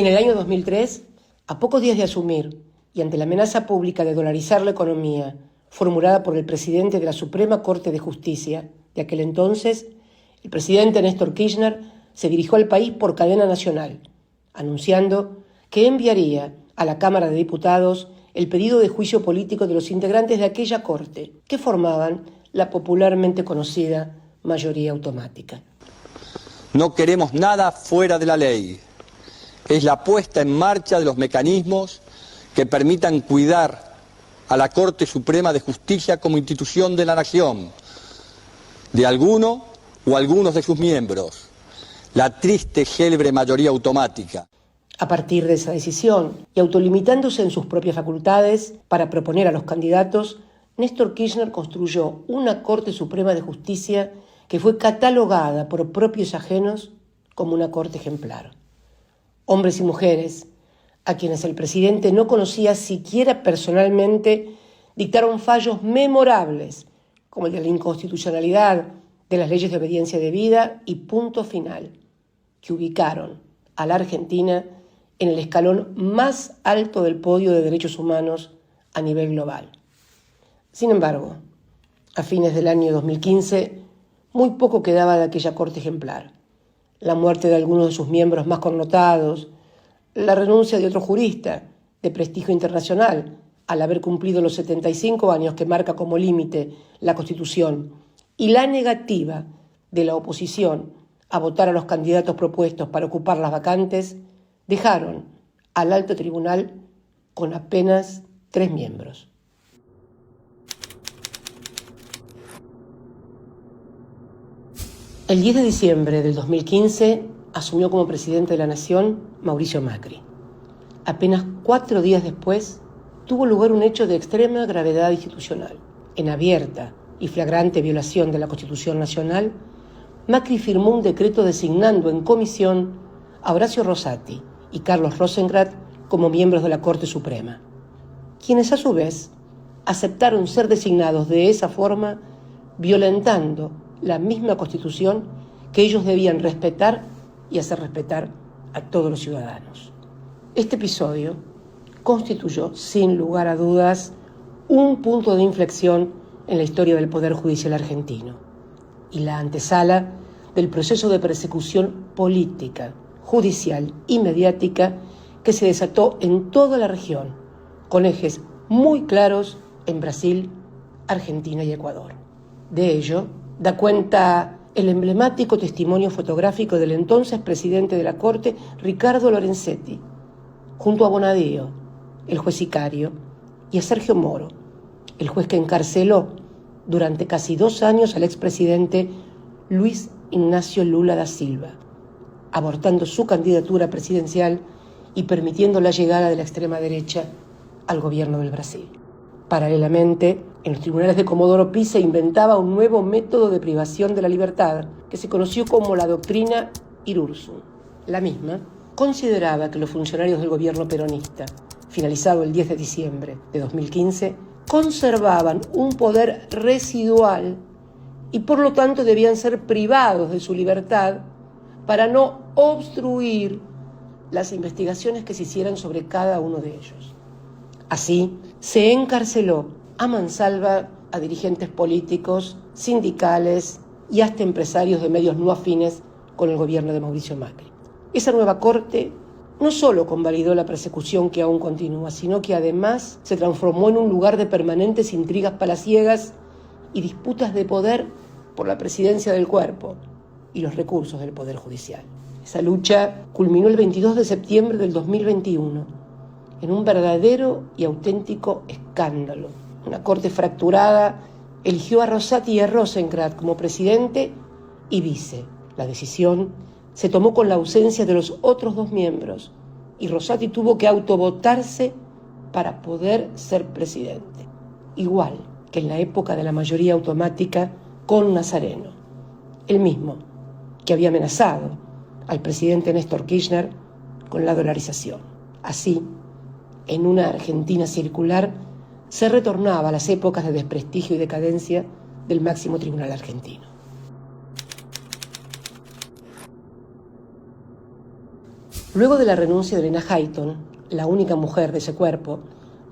En el año 2003, a pocos días de asumir y ante la amenaza pública de dolarizar la economía formulada por el presidente de la Suprema Corte de Justicia de aquel entonces, el presidente Néstor Kirchner se dirigió al país por cadena nacional, anunciando que enviaría a la Cámara de Diputados el pedido de juicio político de los integrantes de aquella Corte, que formaban la popularmente conocida mayoría automática. No queremos nada fuera de la ley. Es la puesta en marcha de los mecanismos que permitan cuidar a la Corte Suprema de Justicia como institución de la nación, de alguno o algunos de sus miembros, la triste célebre mayoría automática. A partir de esa decisión y autolimitándose en sus propias facultades para proponer a los candidatos, Néstor Kirchner construyó una Corte Suprema de Justicia que fue catalogada por propios y ajenos como una corte ejemplar. Hombres y mujeres, a quienes el presidente no conocía siquiera personalmente, dictaron fallos memorables, como el de la inconstitucionalidad de las leyes de obediencia debida y punto final, que ubicaron a la Argentina en el escalón más alto del podio de derechos humanos a nivel global. Sin embargo, a fines del año 2015, muy poco quedaba de aquella corte ejemplar. La muerte de algunos de sus miembros más connotados, la renuncia de otro jurista de prestigio internacional al haber cumplido los 75 años que marca como límite la Constitución y la negativa de la oposición a votar a los candidatos propuestos para ocupar las vacantes, dejaron al alto tribunal con apenas 3 miembros. El 10 de diciembre del 2015 asumió como presidente de la Nación Mauricio Macri. Apenas 4 días después tuvo lugar un hecho de extrema gravedad institucional. En abierta y flagrante violación de la Constitución Nacional, Macri firmó un decreto designando en comisión a Horacio Rosati y Carlos Rosengrad como miembros de la Corte Suprema, quienes a su vez aceptaron ser designados de esa forma, violentando la misma Constitución que ellos debían respetar y hacer respetar a todos los ciudadanos. Este episodio constituyó, sin lugar a dudas, un punto de inflexión en la historia del Poder Judicial argentino y la antesala del proceso de persecución política, judicial y mediática que se desató en toda la región, con ejes muy claros en Brasil, Argentina y Ecuador. De ello da cuenta el emblemático testimonio fotográfico del entonces presidente de la Corte, Ricardo Lorenzetti, junto a Bonadío, el juez sicario, y a Sergio Moro, el juez que encarceló durante casi 2 años al expresidente Luis Ignacio Lula da Silva, abortando su candidatura presidencial y permitiendo la llegada de la extrema derecha al gobierno del Brasil. Paralelamente, en los tribunales de Comodoro Pi se inventaba un nuevo método de privación de la libertad que se conoció como la doctrina Irurzun. La misma consideraba que los funcionarios del gobierno peronista, finalizado el 10 de diciembre de 2015, conservaban un poder residual y por lo tanto debían ser privados de su libertad para no obstruir las investigaciones que se hicieran sobre cada uno de ellos. Así, se encarceló a mansalva a dirigentes políticos, sindicales y hasta empresarios de medios no afines con el gobierno de Mauricio Macri. Esa nueva corte no solo convalidó la persecución que aún continúa, sino que además se transformó en un lugar de permanentes intrigas palaciegas y disputas de poder por la presidencia del cuerpo y los recursos del Poder Judicial. Esa lucha culminó el 22 de septiembre del 2021 en un verdadero y auténtico escándalo. Una corte fracturada eligió a Rosati y a Rosengrad como presidente y vice. La decisión se tomó con la ausencia de los otros 2 miembros y Rosati tuvo que autovotarse para poder ser presidente. Igual que en la época de la mayoría automática con Nazareno, el mismo que había amenazado al presidente Néstor Kirchner con la dolarización. Así, en una Argentina circular, se retornaba a las épocas de desprestigio y decadencia del máximo tribunal argentino. Luego de la renuncia de Elena Hayton, la única mujer de ese cuerpo,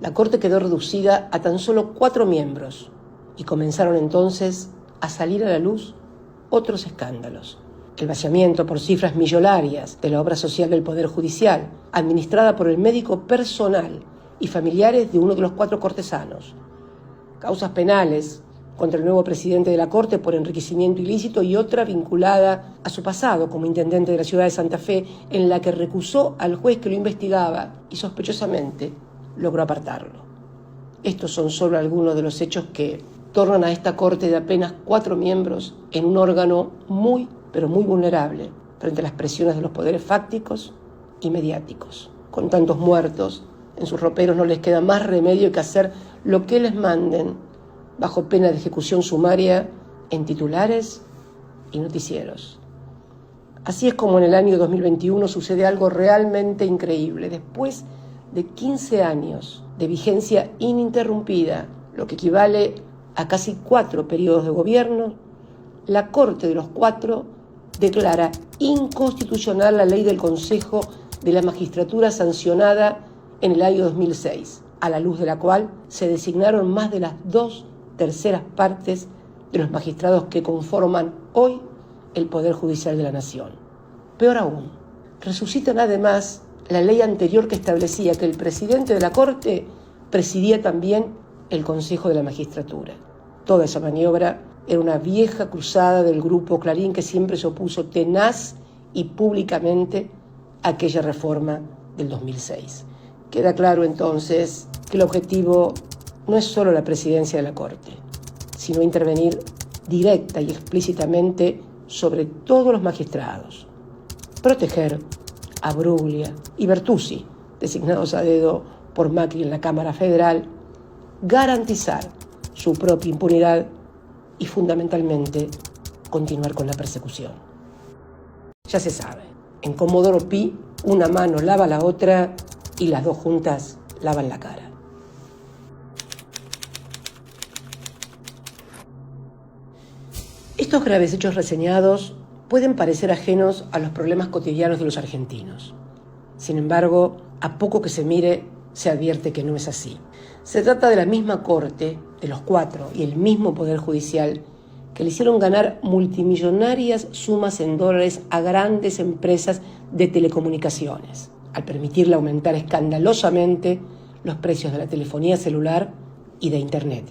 la Corte quedó reducida a tan solo 4 miembros y comenzaron entonces a salir a la luz otros escándalos. El vaciamiento por cifras millonarias de la obra social del Poder Judicial, administrada por el médico personal y familiares de uno de los 4 cortesanos. Causas penales contra el nuevo presidente de la Corte por enriquecimiento ilícito y otra vinculada a su pasado como intendente de la ciudad de Santa Fe, en la que recusó al juez que lo investigaba y sospechosamente logró apartarlo. Estos son solo algunos de los hechos que tornan a esta Corte de apenas 4 miembros en un órgano muy, pero muy vulnerable frente a las presiones de los poderes fácticos y mediáticos. Con tantos muertos, en sus roperos no les queda más remedio que hacer lo que les manden, bajo pena de ejecución sumaria en titulares y noticieros. Así es como en el año 2021 sucede algo realmente increíble. Después de 15 años de vigencia ininterrumpida, lo que equivale a casi 4 periodos de gobierno, la Corte de los 4 declara inconstitucional la ley del Consejo de la Magistratura sancionada en el año 2006, a la luz de la cual se designaron más de las 2/3 partes de los magistrados que conforman hoy el Poder Judicial de la Nación. Peor aún, resucitan además la ley anterior que establecía que el presidente de la Corte presidía también el Consejo de la Magistratura. Toda esa maniobra era una vieja cruzada del Grupo Clarín que siempre se opuso tenaz y públicamente a aquella reforma del 2006. Queda claro entonces que el objetivo no es solo la presidencia de la Corte, sino intervenir directa y explícitamente sobre todos los magistrados. Proteger a Bruglia y Bertuzzi, designados a dedo por Macri en la Cámara Federal, garantizar su propia impunidad y fundamentalmente continuar con la persecución. Ya se sabe, en Comodoro Pi una mano lava la otra y las dos juntas lavan la cara. Estos graves hechos reseñados pueden parecer ajenos a los problemas cotidianos de los argentinos. Sin embargo, a poco que se mire, se advierte que no es así. Se trata de la misma Corte, de los 4, y el mismo Poder Judicial, que le hicieron ganar multimillonarias sumas en dólares a grandes empresas de telecomunicaciones, al permitirle aumentar escandalosamente los precios de la telefonía celular y de Internet,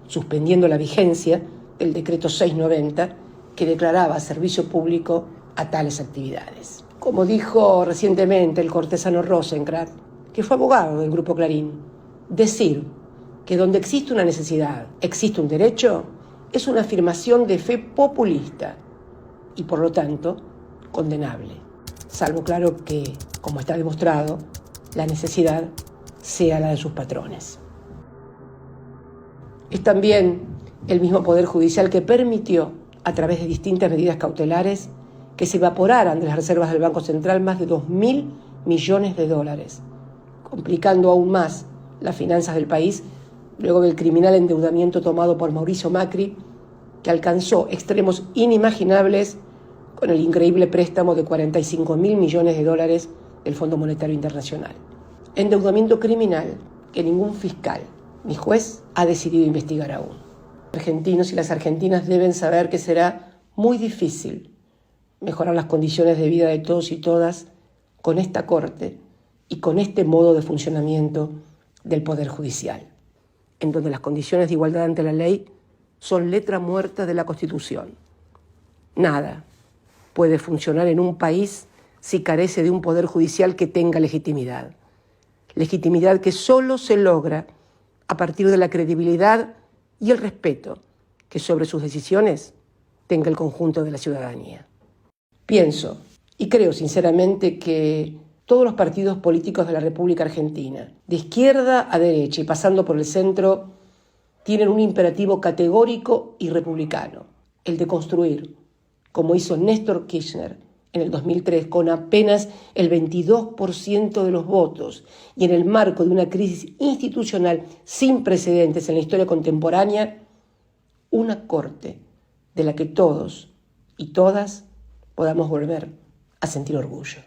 suspendiendo la vigencia del decreto 690 que declaraba servicio público a tales actividades. Como dijo recientemente el cortesano Rosenkrantz, que fue abogado del Grupo Clarín, decir que donde existe una necesidad, existe un derecho, es una afirmación de fe populista y por lo tanto condenable, salvo claro que, como está demostrado, la necesidad sea la de sus patrones. Es también el mismo Poder Judicial que permitió, a través de distintas medidas cautelares, que se evaporaran de las reservas del Banco Central más de 2.000 millones de dólares, complicando aún más las finanzas del país luego del criminal endeudamiento tomado por Mauricio Macri, que alcanzó extremos inimaginables con el increíble préstamo de 45.000 millones de dólares del Fondo Monetario Internacional. Endeudamiento criminal que ningún fiscal ni juez ha decidido investigar aún. Los argentinos y las argentinas deben saber que será muy difícil mejorar las condiciones de vida de todos y todas con esta Corte y con este modo de funcionamiento del Poder Judicial, en donde las condiciones de igualdad ante la ley son letra muerta de la Constitución. Nada puede funcionar en un país si carece de un Poder Judicial que tenga legitimidad. Legitimidad que solo se logra a partir de la credibilidad y el respeto que sobre sus decisiones tenga el conjunto de la ciudadanía. Pienso y creo sinceramente que todos los partidos políticos de la República Argentina, de izquierda a derecha y pasando por el centro, tienen un imperativo categórico y republicano, el de construir, como hizo Néstor Kirchner en el 2003, con apenas el 22% de los votos y en el marco de una crisis institucional sin precedentes en la historia contemporánea, una Corte de la que todos y todas podamos volver a sentir orgullo.